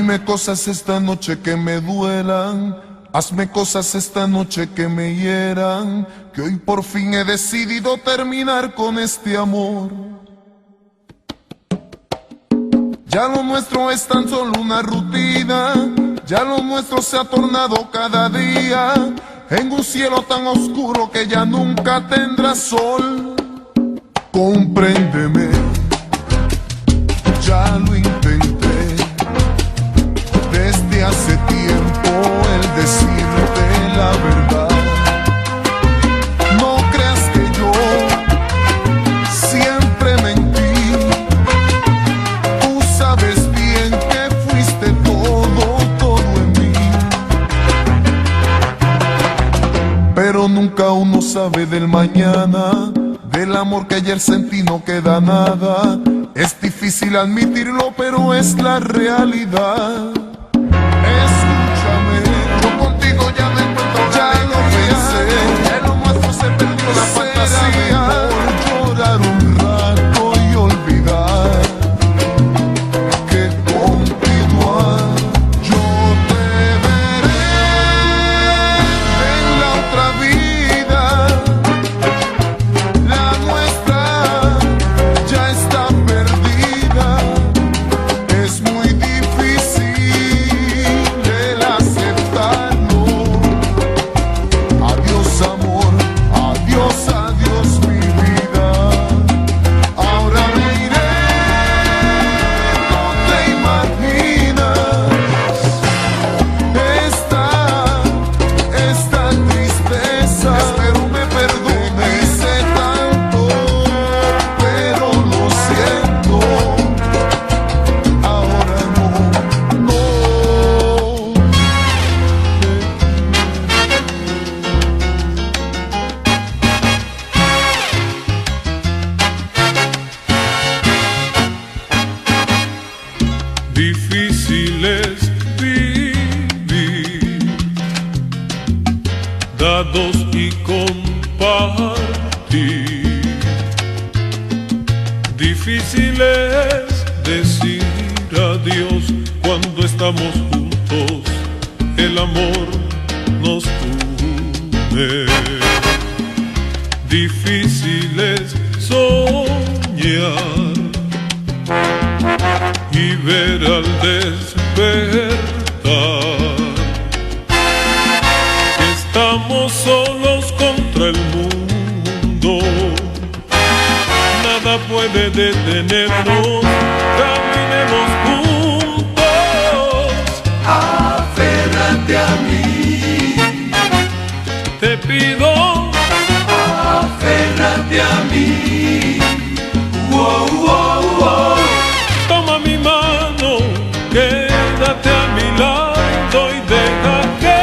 Dime cosas esta noche que me duelan, hazme cosas esta noche que me hieran, que hoy por fin he decidido terminar con este amor. Ya lo nuestro es tan solo una rutina, ya lo nuestro se ha tornado cada día en un cielo tan oscuro que ya nunca tendrá sol. Compréndeme, ya lo intenté desde hace tiempo el decirte la verdad. No creas que yo siempre mentí, tú sabes bien que fuiste todo en mí, pero nunca uno sabe del mañana. Del amor que ayer sentí no queda nada. Es difícil admitirlo, pero es la realidad. Escúchame, yo contigo ya me encuentro, ya lo pensé, que lo nuestro se perdió la fantasía. Por llorar un rato y olvidar que continuar. Yo te veré en la otra vida, la nuestra ya está perdida. Es muy difícil el aceptarlo. Adiós amor, adiós, adiós mi vida. Ahora me iré, no te imaginas esta tristeza. Espero me perdone, hice tanto, pero lo siento. Ahora no. Difícil es vivir dados y compartir. Difícil es decir adiós cuando estamos juntos. El amor nos une. Difícil es soñar y ver al despertar que estamos solos contra el mundo. Nada puede detenernos, caminemos juntos. Aférrate a mí, Te pido, aférrate a mí. Wow, wow, wow. toma mi mano, quédate a mi lado y deja que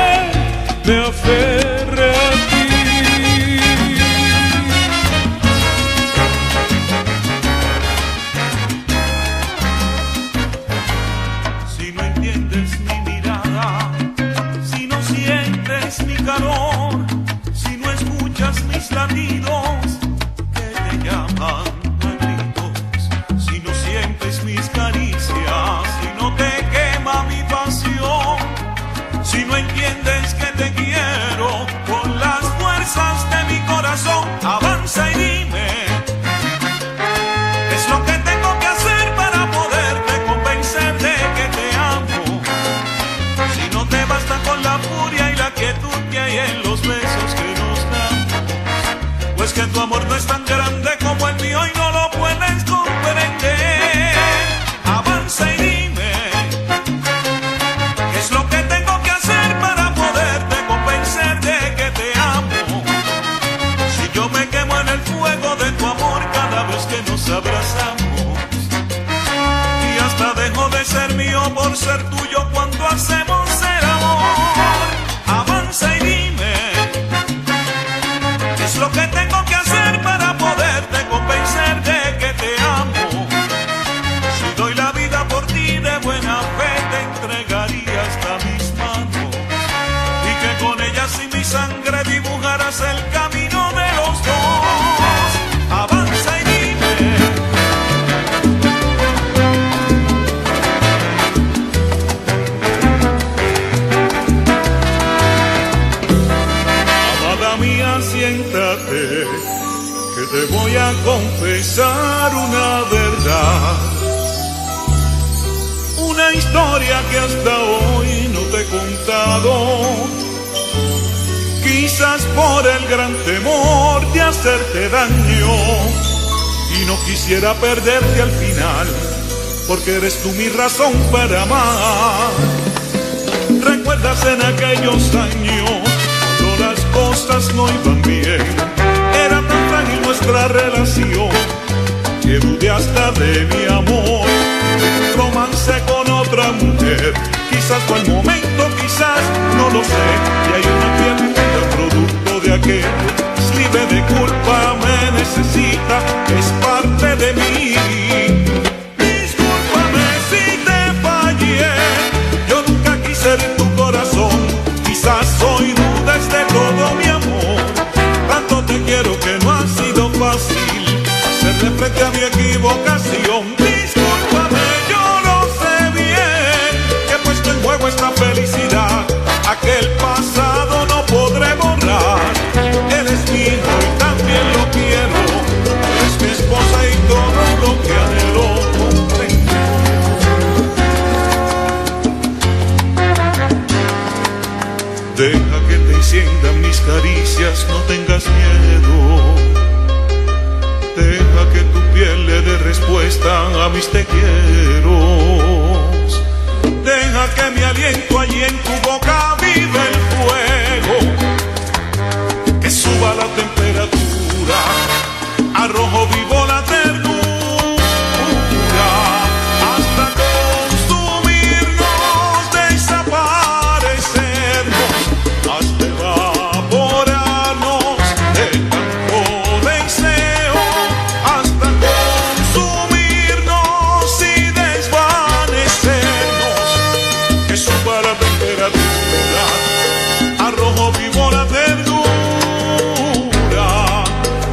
me aferre a ti. Si no entiendes mi mirada, si no sientes mi calor, si no escuchas mis latidos que te llaman a gritos, si no sientes mis caricias, si no te quema mi pasión, si no entiendes que te quiero con las fuerzas de mi corazón, avanza y dime qué es lo que tengo que hacer para poderte convencer de que te amo. Si no te basta con la furia y la quietud que hay en los besos que nos damos, pues que tu amor no es tan grande como el mío y no lo puedes comprender. Avanza y dime qué es lo que tengo que hacer para poderte convencer de que te amo. Si yo me quemo en el fuego de tu amor cada vez que nos abrazamos, y hasta dejo de ser mío por ser tuyo cuando hacemos el amor. Avanza y dime qué es lo que tengo que hacer para poder confesar una verdad, una historia que hasta hoy no te he contado, quizás por el gran temor de hacerte daño, y no quisiera perderte al final, porque eres tú mi razón para amar. ¿Recuerdas en aquellos años cuando las cosas no iban bien? Era tan frágil nuestra relación que dudé hasta de mi amor. Romance con otra mujer, quizás fue el momento, quizás no lo sé. Y hay una criatura producto de aquel, es libre de culpa, me necesita, es parte de mí. Discúlpame si te fallé, yo nunca quise herir tu corazón, quizás hoy dudes de todo mi amor. Tanto te quiero que no ha sido fácil hacerle frente a mi equivocación. Discúlpame, yo lo sé bien, que he puesto en juego esta felicidad. Aquel pasado no podré borrar. Eres mi hijo y también lo quiero, eres mi esposa y todo lo que anhelo. Deja que te enciendan mis caricias, no tengas miedo. Deja que tu piel le dé respuesta a mis te quiero. Deja que mi aliento allí en tu boca viva el fuego, que suba la temperatura, a rojo vivo la ternura, hasta consumirnos, desaparecernos, hasta evaporarnos de tanto deseo, hasta consumirnos y desvanecernos, que suba la temperatura, a rojo vivo la ternura,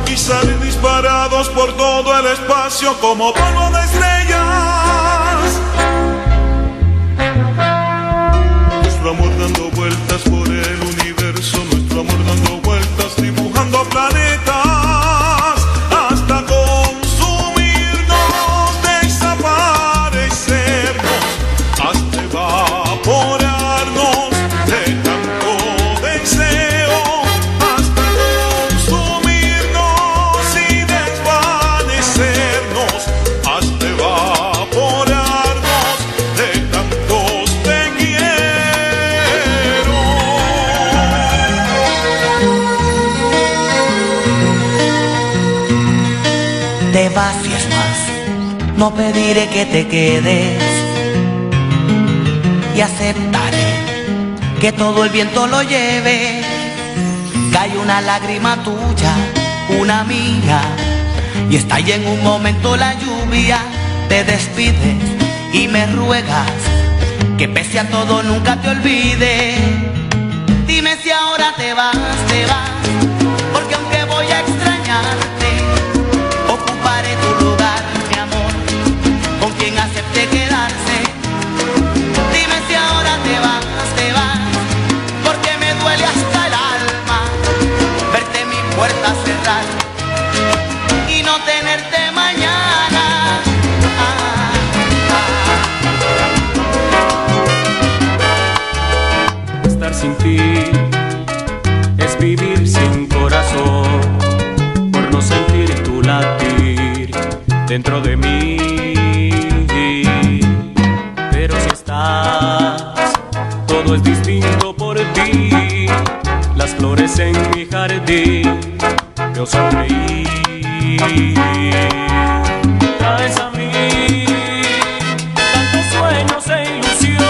y salir disparados por todo el espacio como polvo de estrellas. Nuestro amor dando vueltas por el universo, nuestro amor dando vueltas, dibujando planetas, hasta consumirnos, desaparecernos, hasta evaporarnos de tanto deseo, hasta consumirnos y desvanecernos, hasta evaporarnos de tantos te quiero. Te vas y es más, no pediré que te quedes y aceptaré que todo el viento lo lleve. Cae una lágrima tuya, una mía, y estalla en un momento la lluvia. Te despides y me ruegas que pese a todo nunca te olvide. Dime si ahora te vas, porque aunque voy a extrañarte, ocuparé tu lugar, mi amor, con quien acepte quedarse. Dime si ahora te vas, porque me duele hasta el alma verte mi puerta cerrar y no tenerte mañana. Estar sin ti es vivir sin corazón, por no sentir tu latir dentro de mí. Pero si estás, todo es distinto por ti. Las flores en mi jardín yo sonreí. Traes a mí tantos sueños e ilusión.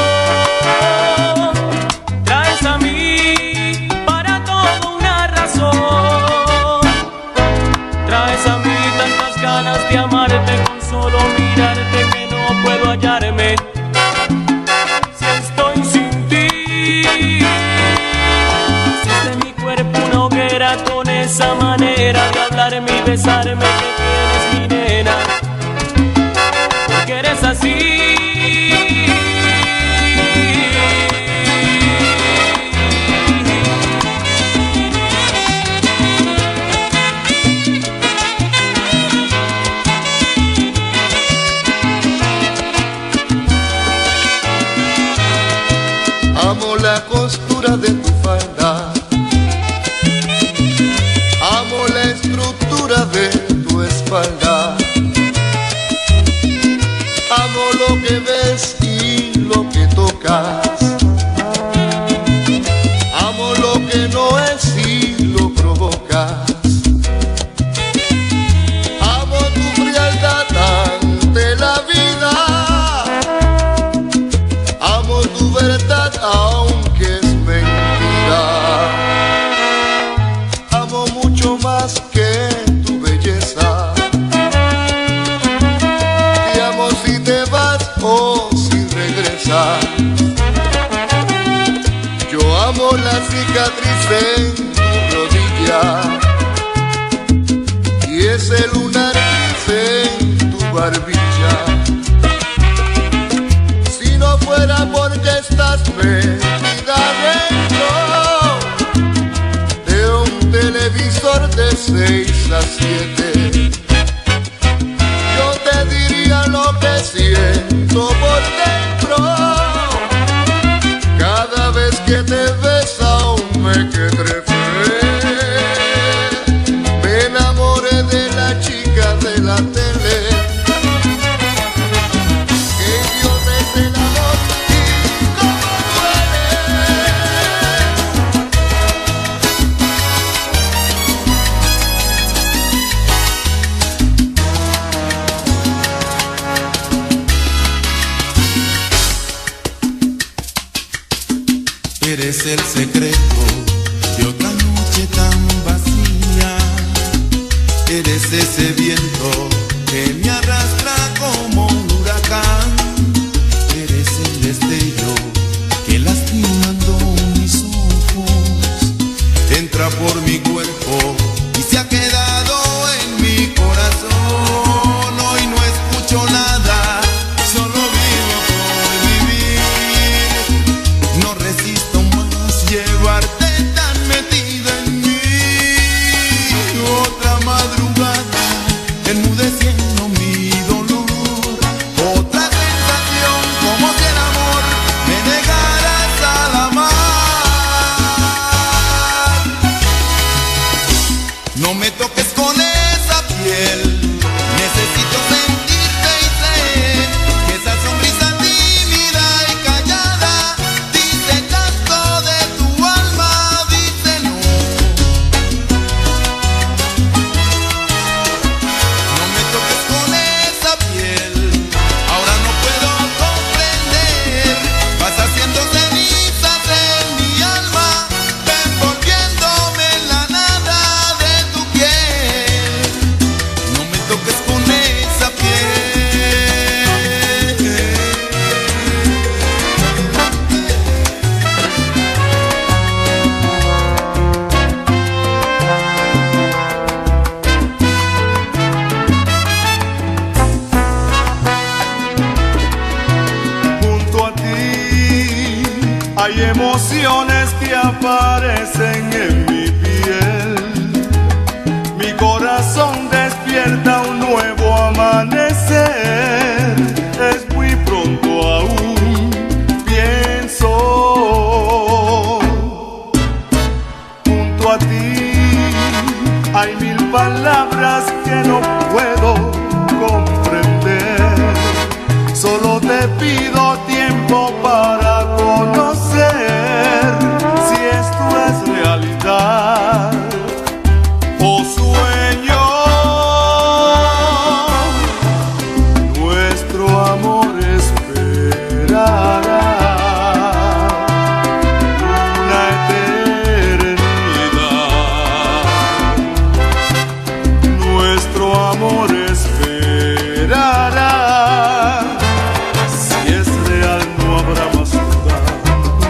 Traes a mí para todo una razón. Traes a mí tantas ganas de amarte, con solo mirarte que no puedo hallarme. Si estoy sin ti, hiciste mi cuerpo una hoguera con esa manera de hablarme y besarme que tienes, mi nena, porque eres así. Amo la costura de tu falda, amo la estructura de tu espalda, amo lo que ves y lo que tocas, amo lo que no es y lo provocas, amo tu frialdad ante la vida, amo tu verdad aunque es mentira, amo mucho más que tu belleza, te amo si te vas o si regresas, yo amo la cicatriz en tu rodilla y ese lunar gris en tu barbilla. Si no fuera porque estás metida dentro de un televisor de 6 a 7, yo te diría lo que siento por dentro. Cada vez que te ves aún me quedé me enamoré de la chica de la tele. Que Dios es el amor y cómo duele. Eres el secreto de otra noche tan vacía. Eres ese viento que me arrastra como un huracán. Eres el destello que lastimando mis ojos entra por mi cuerpo y se ha quedado en mi corazón. Hoy no escucho nada, solo vivo por vivir. No resisto más llevarte tan metida en mí. Otra madrugada enmudeciendo mi dolor. Otra sensación como si el amor me negaras al amar. No me toques con esa piel, necesito sentirte y sé que esa sonrisa tímida y callada dice tanto de tu alma, dice no. No me toques con esa piel, ahora no puedo comprender. Vas haciendo cenizas en mi alma, envolviéndome en la nada de tu piel. No me toques con esa piel. Junto a ti hay emociones que aparecen en mi piel. Mi corazón despierta un nuevo amanecer. Es muy pronto aún, pienso. Junto a ti hay 1000 palabras que no puedo comprender. Solo te pido tiempo para conocer si esto es realidad o sueño. Nuestro amor esperará una eternidad. Nuestro amor esperará. Si es real no habrá más duda,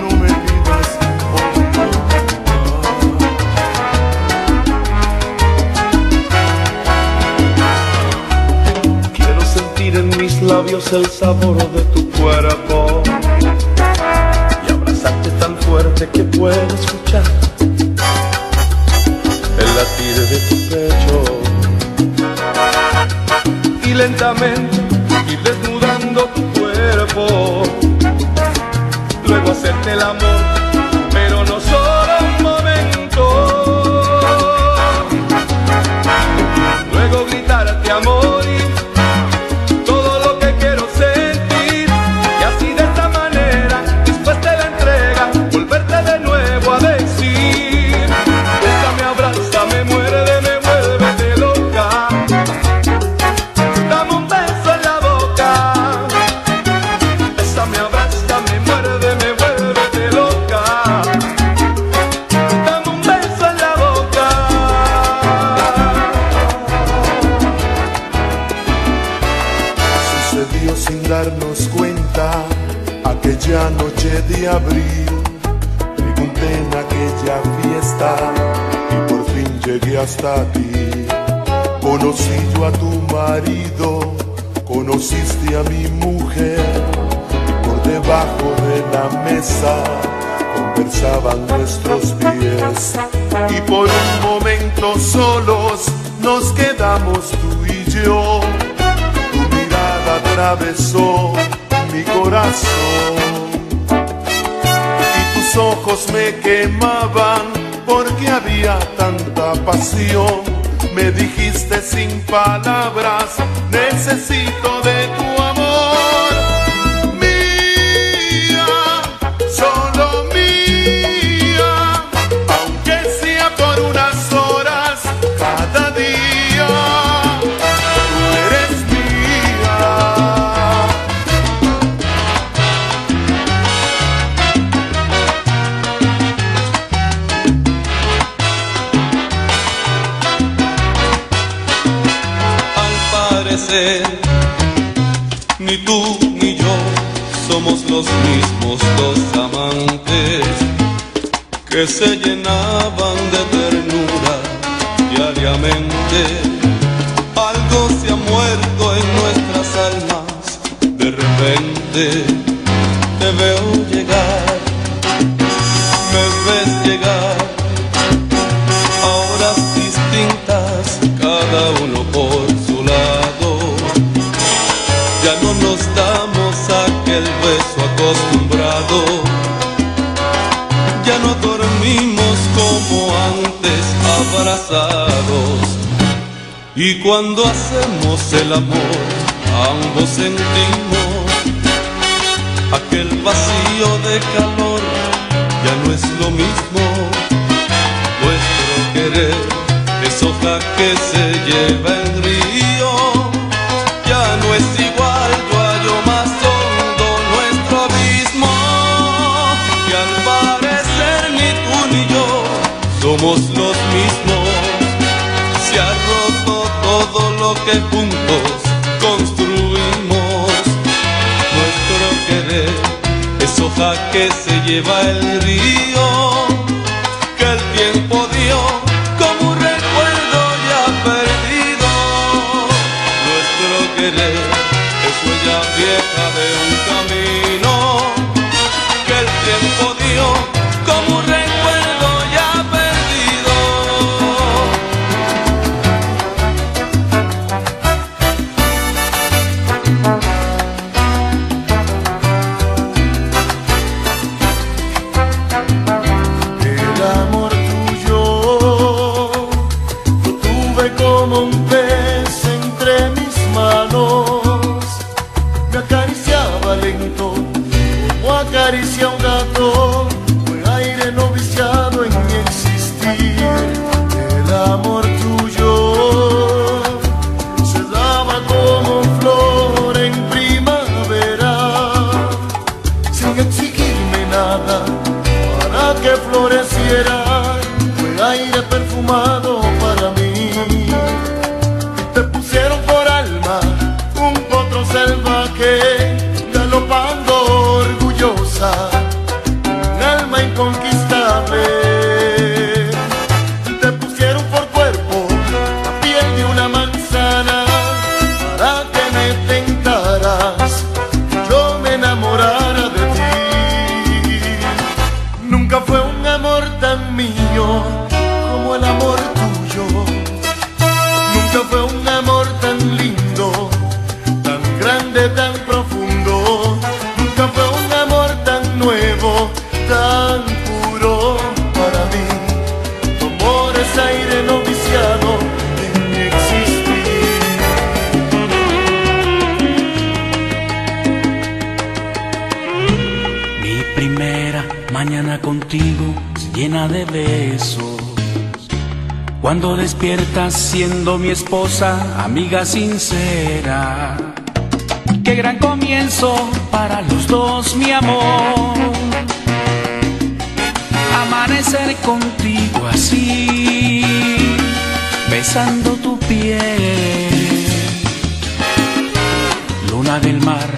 no me pidas oportunidad. Quiero sentir en mis labios el sabor de tu cuerpo y abrazarte tan fuerte que pueda escuchar el latir de tu pecho. Y lentamente ir desnudando tu cuerpo, luego quiero hacerte el amor, pero no solo un momento. Luego gritarte amor y todo lo que quiero sentir, y así de esta manera, después de la entrega, volverte de nuevo a decir: bésame, abrázame, muérdeme, vuélvete loca. Dame un beso en la boca. Bésame, abrázame, muérdeme, vuélvete loca. Dame un beso en la boca. Sucedió sin darnos cuenta aquella noche de abril. Pregunté en aquella fiesta y por fin llegué hasta ti. Conocí yo a tu marido, conociste a mi mujer, y por debajo de la mesa conversaban nuestros pies. Y por un momento solos nos quedamos tú y yo. Tu mirada atravesó mi corazón y tus ojos me quemaban porque había tanta pasión. Me dijiste sin palabras: necesito de tu amor. Mía, solo mía, aunque sea por unas horas cada día. Tú eres mía. Ni tú ni yo somos los mismos dos amantes que se llenaban de ternura diariamente. Algo se ha muerto en nuestras almas. De repente te veo llegar, me ves llegar a horas distintas, cada uno por su lado. Ya no nos damos aquel beso acostumbrado, ya no dormimos como antes abrazados. Y cuando hacemos el amor, ambos sentimos aquel vacío de calor. Ya no es lo mismo nuestro querer, es hoja que se lleva el río. Ya no es igual, yo hallo más hondo nuestro abismo. Y al parecer ni tú ni yo somos los mismos. Se ha roto todo lo que juntos construimos. Nuestro querer es hoja que se lleva el río, que el tiempo dio como un recuerdo ya perdido. Nuestro querer es huella vieja de un camino, que el tiempo dio como un recuerdo ya perdido. El amor tuyo lo tuve como un pez entre mis manos. Me acariciaba lento como acaricia un gato. Fue aire no viciado en mi existir. El amor tuyo se daba como flor en primavera, sin exigirme nada para que floreciera. Fue aire perfumado para mí. Te pusieron por alma un potro salvaje, galopando orgullosa, un alma inconquistable. Te pusieron por cuerpo la piel de una manzana para que me tentaras, yo me enamorara de ti. Nunca fue un amor tan mío como el amor tuyo. Nunca fue un amor tan lindo, tan grande, tan profundo. Nunca fue un amor tan nuevo mañana contigo llena de besos. Cuando despiertas siendo mi esposa, amiga sincera. Qué gran comienzo para los dos, mi amor. Amanecer contigo así, besando tu piel. Luna del mar,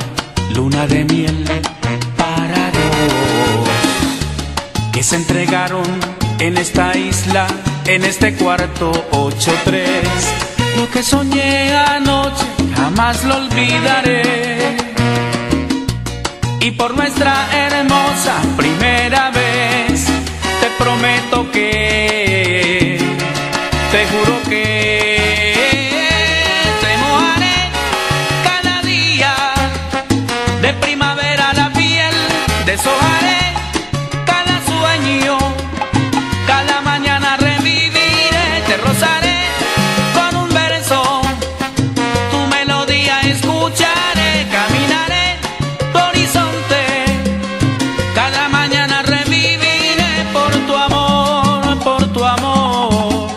luna de miel para dos, que se entregaron en esta isla, en este cuarto 8-3. Lo que soñé anoche jamás lo olvidaré. Y por nuestra hermosa primera vez, te prometo que, te juro que te mojaré cada día. De primavera la piel deshojaré cada sueño. Cada mañana reviviré, te rozaré con un verso. Tu melodía escucharé, caminaré tu horizonte. Cada mañana reviviré por tu amor, por tu amor.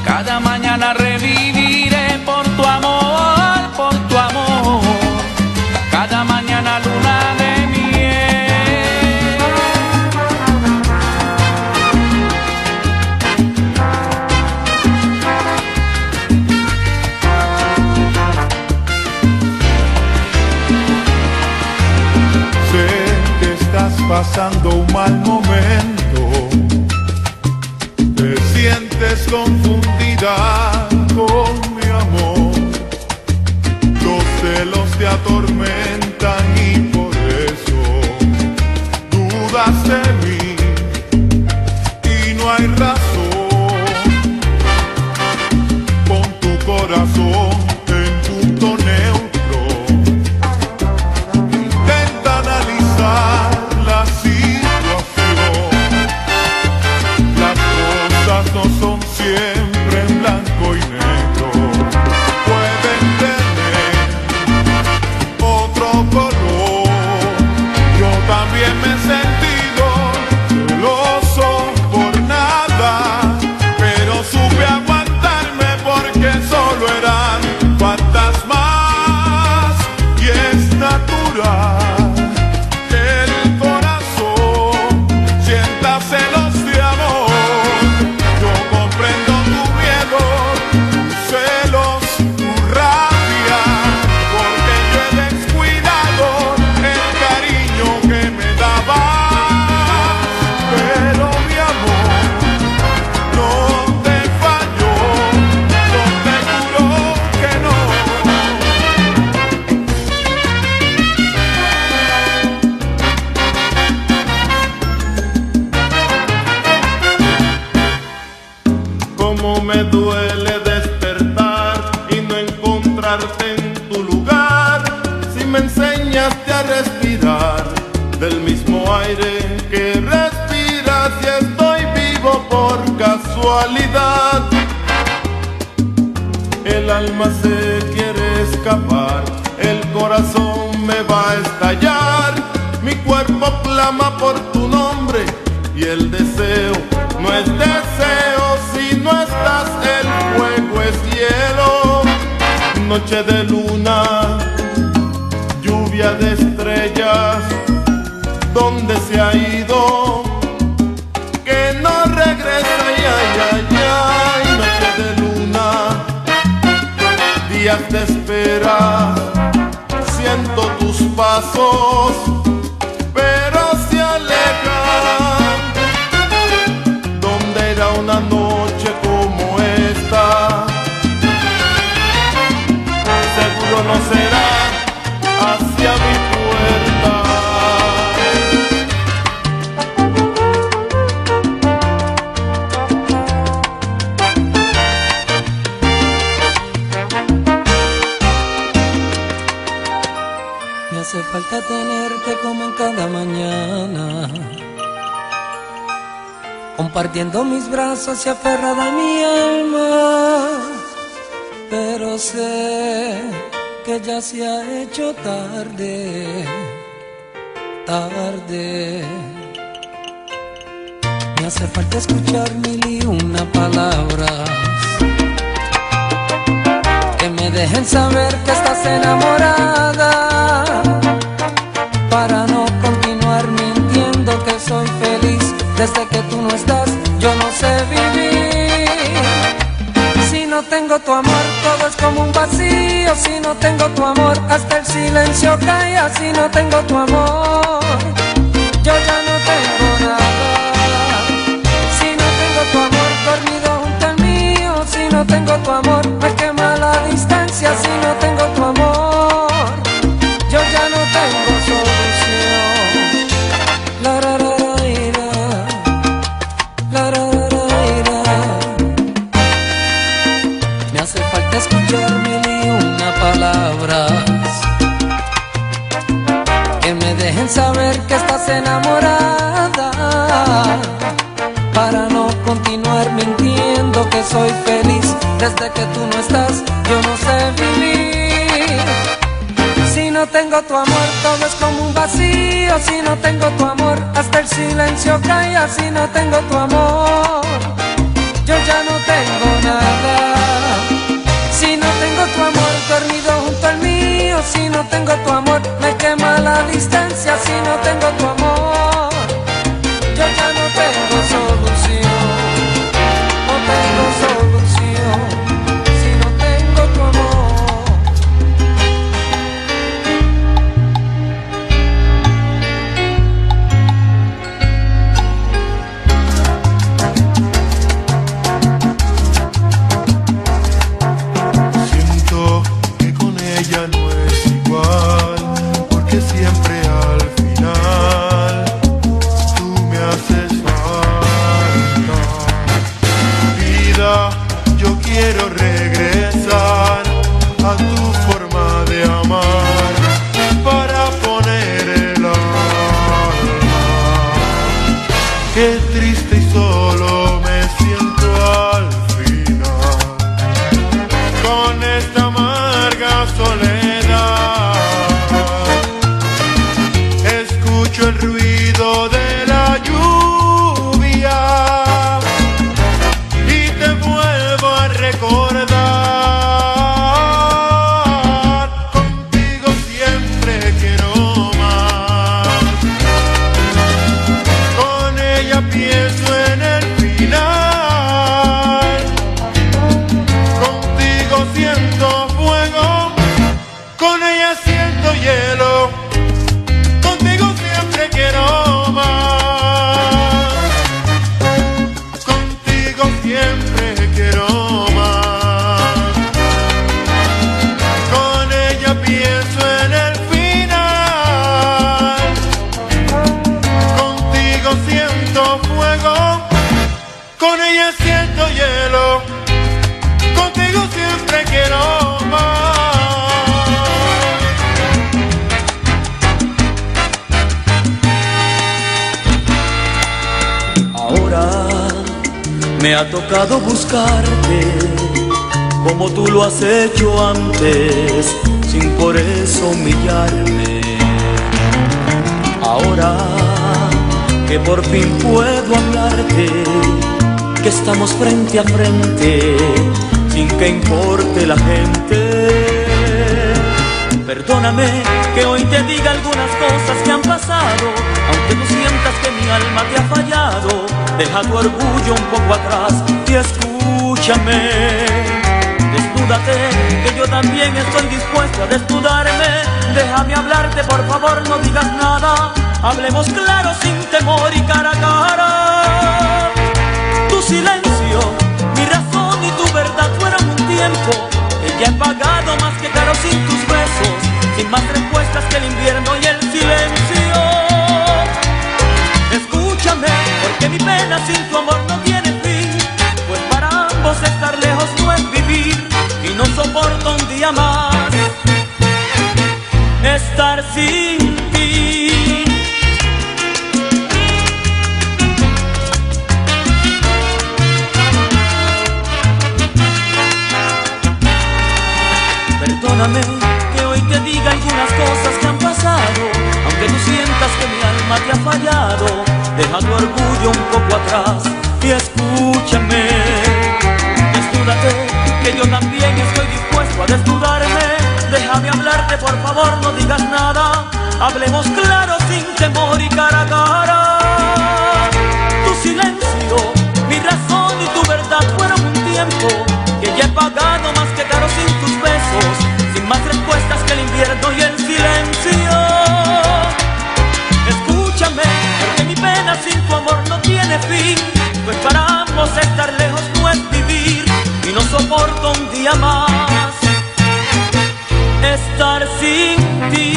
Cada mañana reviviré por tu amor, por tu amor. Cada mañana luna de miel. Sé que estás pasando un mal momento, te sientes confundida con mi amor. Los celos te atormentan y por eso dudas de mí y no hay razón. Pon tu corazón en punto neutro, intenta analizar la situación. Las cosas no son siempre en blanco y negro, pueden tener otro color. Yo también me he sentido celoso por nada, pero supe aguantarme porque solo eran fantasmas. Y es natural que el corazón sienta celos de amor. Yo comprendo tu miedo, tus celos, tu rabia, porque yo he descuidado el cariño que me dabas. Pero mi amor no te falló, yo te juro que no. Cómo me duele despertar y no encontrarte en tu lugar. Si me enseñaste a respirar del mismo aire que respiras, y estoy vivo por casualidad. El alma se quiere escapar, el corazón me va a estallar. Mi cuerpo clama por tu nombre y el deseo no es deseo. Si no estás, el fuego es hielo. Noche de luna, lluvia de estrellas, ¿dónde se ha ido? Que no regresa, ay, ay, ay, ay. Noche de luna, días de espera, siento tus pasos, pero se alejan. ¿Dónde irá una noche como esta? Seguro no será hacia mi puerta. Me hace falta tenerte como en cada mañana, compartiendo mis brazos y aferrada a mi alma. Pero sé que ya se ha hecho tarde, tarde. Me hace falta escuchar mil y una palabras que me dejen saber que estás enamorada, para no continuar mintiendo que soy feliz. Desde que tú no estás, yo no sé vivir. Si no tengo tu amor, todo es como un vacío. Si no tengo tu amor, hasta el silencio calla. Si no tengo tu amor, yo ya no tengo nada. Si no tengo tu amor dormido junto al mío, si no tengo tu amor, me quema la distancia. Si no tengo tu amor, yo ya no tengo solución. La ra ra ra ira, la ra ra ra ira. Me hace falta escuchar mil y una palabras que me dejen saber que estás enamorada, para no continuar mintiendo que soy feliz. Desde que tú no estás, yo no sé vivir. Si no tengo tu amor, todo es como un vacío. Si no tengo tu amor, hasta el silencio calla. Si no tengo tu amor, yo ya no tengo nada. Si no tengo tu amor dormido junto al mío, si no tengo tu amor, me quema la distancia. Si no tengo tu amor, yo ya no tengo solución. No tengo solución si no tengo tu amor. Siento que con ella no es igual, porque siempre al final tú me haces falta. Vida, yo quiero regresar a tu forma de amar para poner el alma. Qué triste y solo me siento al final, con esta amarga soledad. Escucho el ruido de la lluvia y te vuelvo a recordar. Contigo siempre quiero más. Con ella pienso en el final. Contigo siento fuego, con ella siento hielo. Contigo siempre quiero más. Contigo siempre quiero más. Con ella pienso en el final. Contigo siento fuego, con ella siento hielo. Contigo siempre quiero más. Ahora me ha tocado buscarte como tú lo has hecho antes, sin por eso humillarme. Ahora que por fin puedo hablarte, que estamos frente a frente, sin que importe la gente. Perdóname que hoy te diga algunas cosas que han pasado, aunque tú sientas que mi alma te ha fallado. Deja tu orgullo un poco atrás y escúchame. Desnúdate, que yo también estoy dispuesto a desnudarme. Déjame hablarte, por favor, no digas nada. Hablemos claro, sin temor y cara a cara. Tu silencio, mi razón y tu verdad fueron un tiempo que ya he pagado más que caro sin tus besos, sin más respuestas que el invierno y el silencio. Escúchame, porque mi pena sin tu amor no tiene fin, pues para ambos estar lejos no es vivir, y no soporto un día más estar sin ti. Perdóname que hoy te diga algunas cosas que han pasado, aunque tú sientas que mi alma te ha fallado. deja tu orgullo un poco atrás y escúchame. Desnúdate, que yo también estoy dispuesto a desnudarme. Déjame hablarte, por favor, no digas nada. Hablemos claro, sin temor y cara a cara. Tu silencio, mi razón y tu verdad fueron un tiempo que ya he pagado más que caro sin tus besos, sin más respuestas que el invierno y el silencio. Escúchame, porque mi pena sin tu amor no tiene fin, pues para ambos estar lejos no es vivir, y no soporto un día más estar sin ti.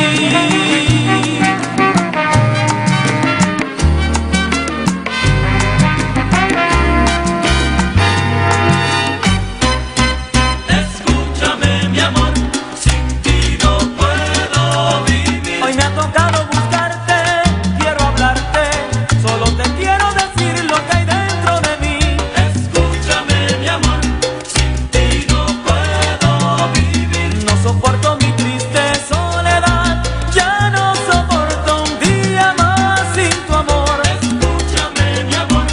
Escúchame, mi amor, sin ti no puedo vivir. Hoy me ha tocado buscarte, quiero hablarte, solo te quiero decir lo que hay dentro de mí. Escúchame, mi amor, sin ti no puedo vivir. No soporto mi triste soledad, ya no soporto un día más sin tu amor. Escúchame, mi amor,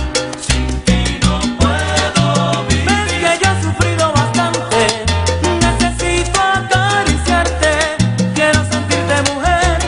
sin ti no puedo vivir. Ves que yo he sufrido bastante, necesito acariciarte, quiero sentirte mujer.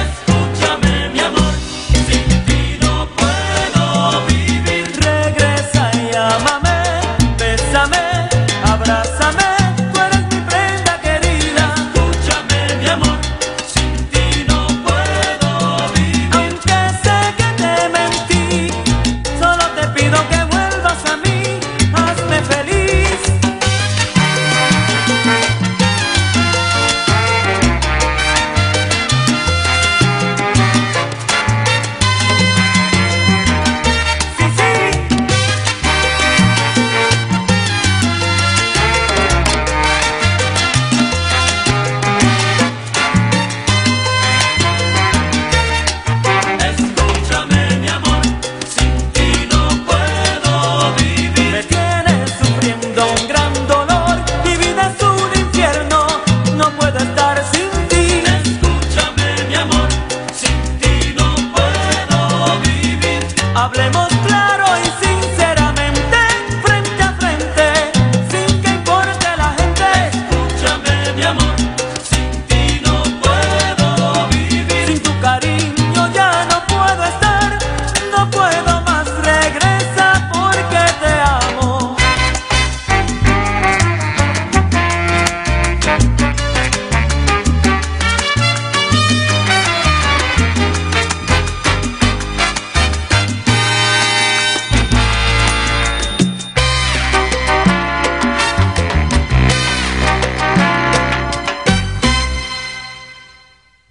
Escúchame, mi amor, sin ti no puedo vivir. Regresa y ámame, bésame, abrázame, tú eres mi prenda querida. Escúchame, mi amor, sin ti no puedo vivir. Aunque sé que te mentí, solo te pido que vuelvas a mí, hazme feliz. Sí, sí. Escúchame, mi amor, sin ti no puedo vivir. Me tienes sufriendo un gran dolor, mi vida es un infierno, no puedo estar sin ti. Escúchame, mi amor, sin ti no puedo vivir. Hablemos